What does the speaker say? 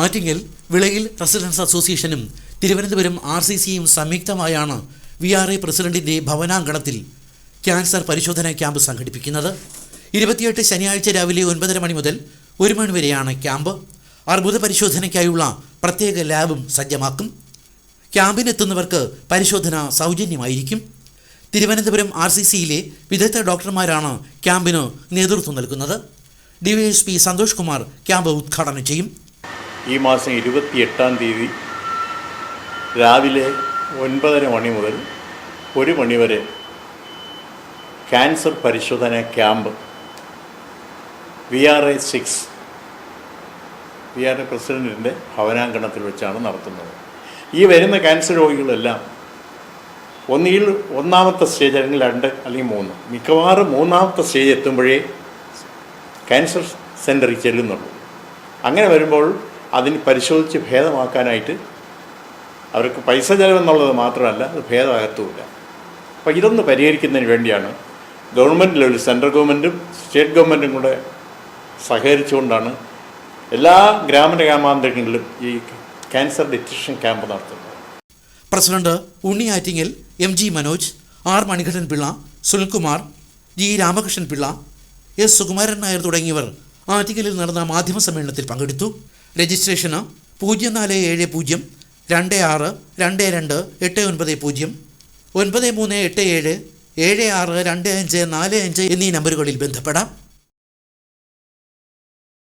ആറ്റിങ്ങൽ വിളയിൽ residence അസോസിയേഷനും തിരുവനന്തപുരം RCCയും സംയുക്തമായാണ് VRA പ്രസിഡന്റിന്റെ ഭവനാങ്കണത്തിൽ ക്യാൻസർ പരിശോധനാ ക്യാമ്പ് സംഘടിപ്പിക്കുന്നത്. 28 ശനിയാഴ്ച രാവിലെ 9:30 മണി മുതൽ 1 മണി വരെയാണ് ക്യാമ്പ്. അർബുദ പരിശോധനയ്ക്കായുള്ള പ്രത്യേക ലാബും സജ്ജമാക്കും. ക്യാമ്പിനെത്തുന്നവർക്ക് പരിശോധന സൗജന്യമായിരിക്കും. തിരുവനന്തപുരം RCCയിലെ വിദഗ്ധ ഡോക്ടർമാരാണ് ക്യാമ്പിന് നേതൃത്വം നൽകുന്നത്. DYSP സന്തോഷ് കുമാർ ക്യാമ്പ് ഉദ്ഘാടനം ചെയ്യും. ഈ മാസം 28-ാം തീയതി രാവിലെ 9:30 മണി മുതൽ 1 മണി വരെ ക്യാൻസർ പരിശോധന ക്യാമ്പ് VRA 6 VRA പ്രസിഡൻറ്റിൻ്റെ ഭവനാങ്കണത്തിൽ വെച്ചാണ് നടത്തുന്നത്. ഈ വരുന്ന ക്യാൻസർ രോഗികളെല്ലാം ഒന്നുകിൽ 1ാമത്തെ സ്റ്റേജ് അല്ലെങ്കിൽ 2 അല്ലെങ്കിൽ 3, മിക്കവാറും 3ാമത്തെ സ്റ്റേജ് എത്തുമ്പോഴേ ക്യാൻസർ സെൻ്ററിൽ ചെല്ലുന്നുള്ളൂ. അങ്ങനെ വരുമ്പോൾ അതിന് പരിശോധിച്ച് ഭേദമാക്കാനായിട്ട് അവർക്ക് പൈസ ചിലവെന്നുള്ളത് മാത്രമല്ല, അത് ഭേദമാകത്തുമില്ല. അപ്പോൾ ഇതൊന്ന് പരിഹരിക്കുന്നതിന് വേണ്ടിയാണ് ഗവൺമെൻറ് ലെവലിൽ സെൻട്രൽ ഗവൺമെൻറ്റും സ്റ്റേറ്റ് ഗവൺമെൻറ്റും കൂടെ സഹകരിച്ചുകൊണ്ടാണ് എല്ലാ ഗ്രാമാന്തരങ്ങളിലും ഈ ക്യാൻസർ ഡിറ്റക്ഷൻ ക്യാമ്പ് നടത്തുന്നത്. President Unni Attingal, MG Manoj, R Manikandan Pillai, Sunilkumar, G Ramakrishnan Pillai, S Sukumaran Nair തുടങ്ങിയവർ ആറ്റിങ്ങലിൽ നടന്ന മാധ്യമ സമ്മേളനത്തിൽ പങ്കെടുത്തു. രജിസ്ട്രേഷന് 0470 26 22 890 9387 762545 എന്നീ നമ്പറുകളിൽ ബന്ധപ്പെടാം.